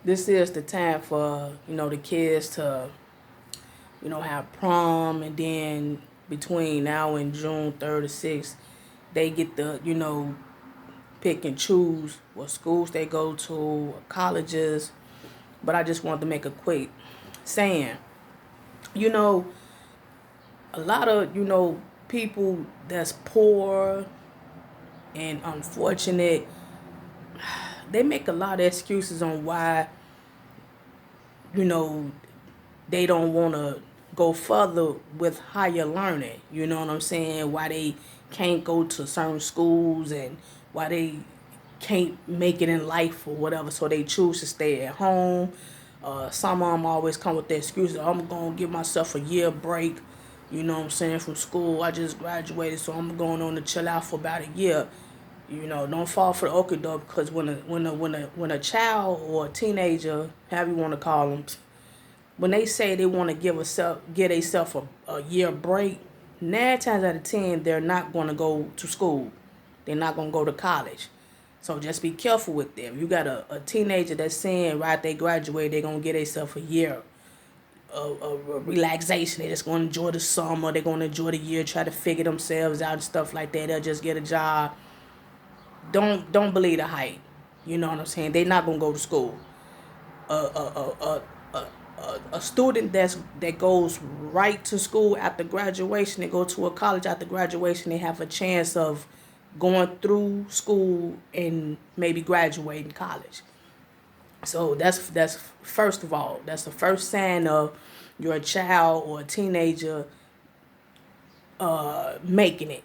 this is the time for, the kids to, have prom, and then between now and June 3rd or 6th, they get to, pick and choose what schools they go to, what colleges. But I just wanted to make a quick saying, you know, a lot of, people that's poor and unfortunate, they make a lot of excuses on why, you know, they don't want to go further with higher learning. You know what I'm saying? Why they can't go to certain schools, and why they can't make it in life or whatever. So they choose to stay at home. Some of them always come with the excuse, I'm going to give myself a year break. You know what I'm saying? From school, I just graduated, so I'm going on to chill out for about a year. Don't fall for the okey doke, because when a child or a teenager, however you want to call them, when they say they want to give themselves a year break, 9 times out of 10 they're not going to go to school. They're not going to go to college. So just be careful with them. You got a teenager that's saying right they graduate, they're going to get themselves a year of relaxation. They're just going to enjoy the summer. They're going to enjoy the year, try to figure themselves out and stuff like that. They'll just get a job. Don't believe the hype. You know what I'm saying? They're not going to go to school. A, a, a, a student that goes right to school after graduation, they go to a college after graduation, they have a chance of going through school and maybe graduating college. So that's first of all, that's the first sign of you're a child or a teenager making it.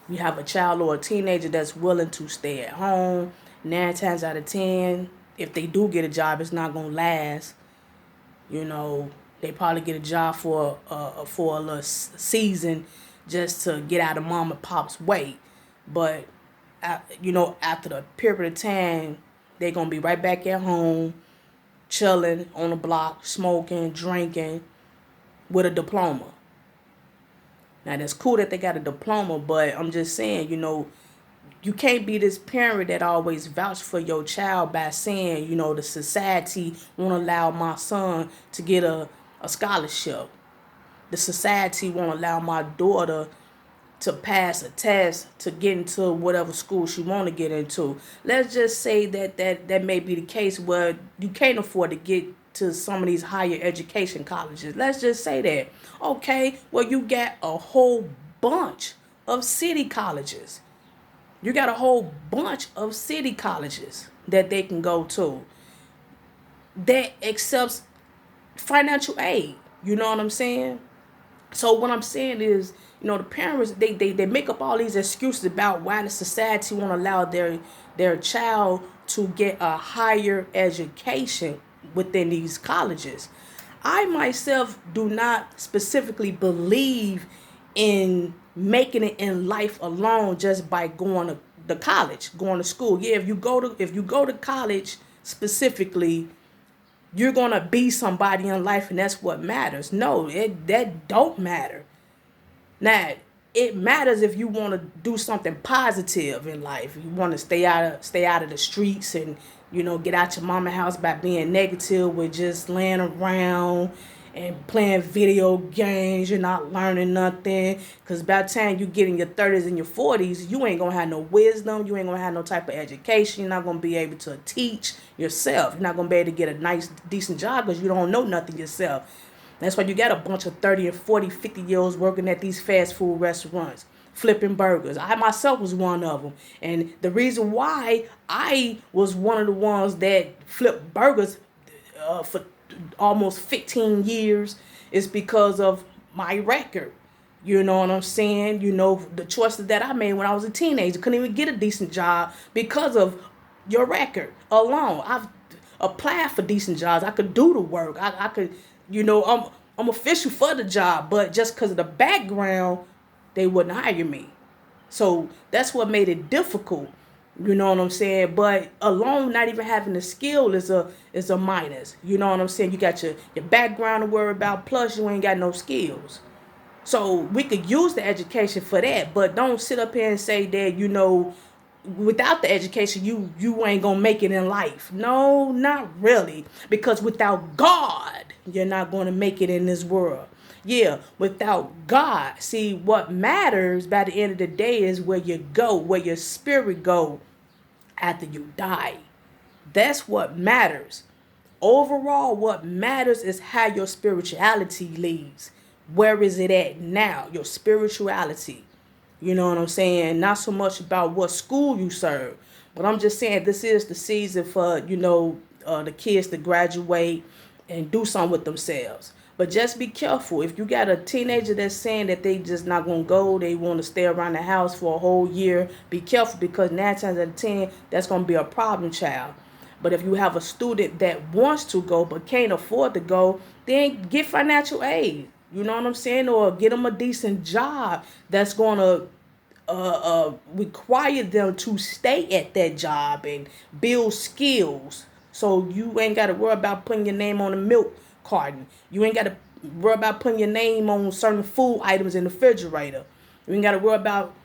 You have a child or a teenager that's willing to stay at home. 9 times out of 10, if they do get a job, it's not gonna last. They probably get a job for a little season, just to get out of mom and pop's way. But after the period of time, they're gonna be right back at home, chilling on the block, smoking, drinking, with a diploma. Now that's cool that they got a diploma, but I'm just saying, you can't be this parent that always vouch for your child by saying, the society won't allow my son to get a scholarship. The society won't allow my daughter to pass a test to get into whatever school she want to get into. Let's just say that may be the case where you can't afford to get to some of these higher education colleges. Let's just say that. Okay, well, you got a whole bunch of city colleges. You got a whole bunch of city colleges that they can go to that accepts financial aid. You know what I'm saying? So what I'm saying is, the parents, they make up all these excuses about why the society won't allow their child to get a higher education within these colleges. I myself do not specifically believe in making it in life alone just by going to college, going to school. Yeah, if you go to college specifically, you're gonna be somebody in life, and that's what matters. No, that don't matter. Now, it matters if you want to do something positive in life. You want to stay out of the streets, and get out your mama house by being negative with just laying around and playing video games. You're not learning nothing, because by the time you get in your 30s and your 40s, you ain't gonna have no wisdom. You ain't gonna have no type of education. You're not gonna be able to teach yourself. You're not gonna be able to get a nice, decent job because you don't know nothing yourself. That's why you got a bunch of 30 and 40, 50-year-olds working at these fast food restaurants, flipping burgers. I myself was one of them. And the reason why I was one of the ones that flipped burgers for almost 15 years is because of my record. You know what I'm saying? The choices that I made when I was a teenager. Couldn't even get a decent job because of your record alone. I've applied for decent jobs. I could do the work. I could, I'm official for the job, but just because of the background, they wouldn't hire me. So that's what made it difficult. You know what I'm saying? But alone, not even having the skill is a minus. You know what I'm saying? You got your background to worry about, plus you ain't got no skills. So we could use the education for that, but don't sit up here and say that, without the education, you ain't gonna make it in life. No, not really. Because without God, you're not gonna make it in this world. Yeah, without God. See, what matters by the end of the day is where you go, where your spirit go after you die. That's what matters. Overall, what matters is how your spirituality leads. Where is it at now? Your spirituality. You know what I'm saying? Not so much about what school you serve, but I'm just saying this is the season for, the kids to graduate and do something with themselves. But just be careful. If you got a teenager that's saying that they just not gonna go, they want to stay around the house for a whole year, be careful, because 9 times out of 10, that's gonna be a problem child. But if you have a student that wants to go but can't afford to go, then get financial aid. You know what I'm saying? Or get them a decent job that's going to require them to stay at that job and build skills. So you ain't got to worry about putting your name on a milk carton. You ain't got to worry about putting your name on certain food items in the refrigerator. You ain't got to worry about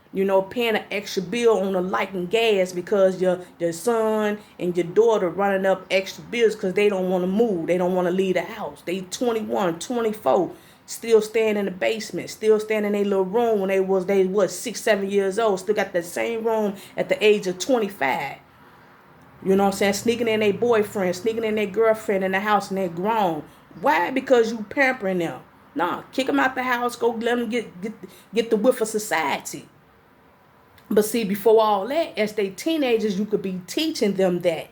paying an extra bill on the light and gas because your son and your daughter running up extra bills because they don't want to move. They don't want to leave the house. They 21, 24, still staying in the basement, still staying in their little room when they was 6, 7 years old. Still got that same room at the age of 25. You know what I'm saying? Sneaking in their boyfriend, sneaking in their girlfriend in the house, and they're grown. Why? Because you pampering them. Nah, kick them out the house. Go let them get the whiff of society. But see, before all that, as they teenagers, you could be teaching them that.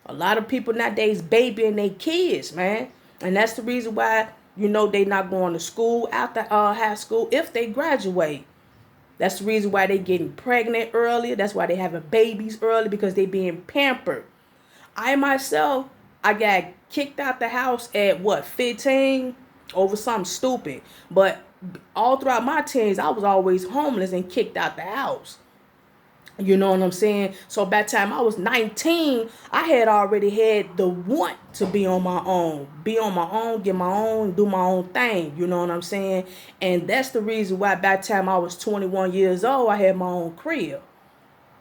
A lot of people nowadays babying their kids, man. And that's the reason why, they not going to school after high school if they graduate. That's the reason why they getting pregnant earlier. That's why they having babies early, because they being pampered. I myself, I got kicked out the house at 15 over something stupid. But all throughout my teens, I was always homeless and kicked out the house. You know what I'm saying? So by the time I was 19, I had already had the want to be on my own. Be on my own, get my own, do my own thing. You know what I'm saying? And that's the reason why by the time I was 21 years old, I had my own crib.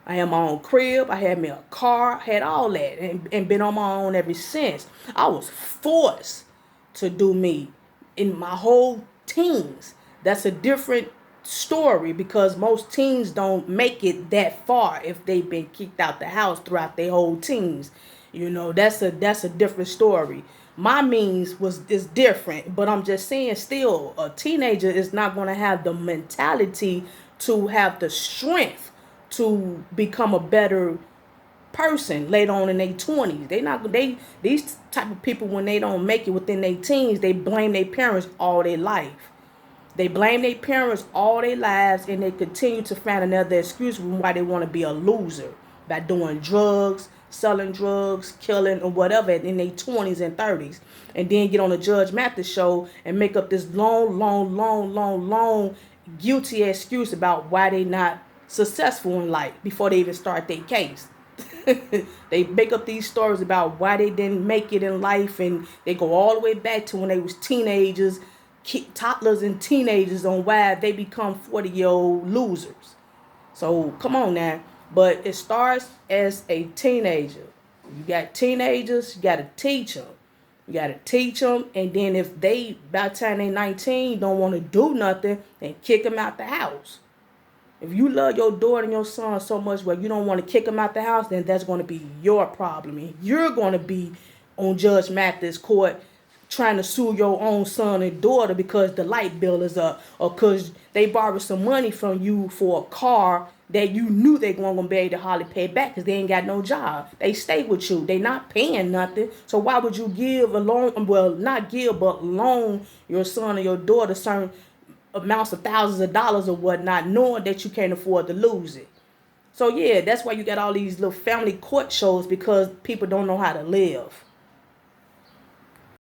I had my own crib. I had me a car. I had all that. And been on my own ever since. I was forced to do me in my whole teens. That's a different story, because most teens don't make it that far if they've been kicked out the house throughout their whole teens. That's a different story. My means is different, but I'm just saying, still, a teenager is not going to have the mentality to have the strength to become a better person later on in their 20s. These type of people, when they don't make it within their teens, they blame their parents all their life. They blame their parents all their lives, and they continue to find another excuse why they want to be a loser by doing drugs, selling drugs, killing, or whatever in their 20s and 30s. And then get on the Judge Mathis show and make up this long guilty excuse about why they not successful in life before they even start their case. They make up these stories about why they didn't make it in life, and they go all the way back to when they was teenagers, toddlers and teenagers, on why they become 40-year-old losers. So come on now. But it starts as a teenager. You got teenagers, you got to teach them. And then if they, by the time they're 19, don't want to do nothing, then kick them out the house. If you love your daughter and your son so much where you don't want to kick them out the house, then that's going to be your problem. And you're going to be on Judge Mathis court trying to sue your own son and daughter because the light bill is up, or because they borrowed some money from you for a car that you knew they weren't going to be able to hardly pay back because they ain't got no job. They stay with you. They not paying nothing. So why would you give a loan? Well, not give, but loan your son or your daughter certain amounts of thousands of dollars or whatnot, knowing that you can't afford to lose it. So yeah, that's why you got all these little family court shows, because people don't know how to live.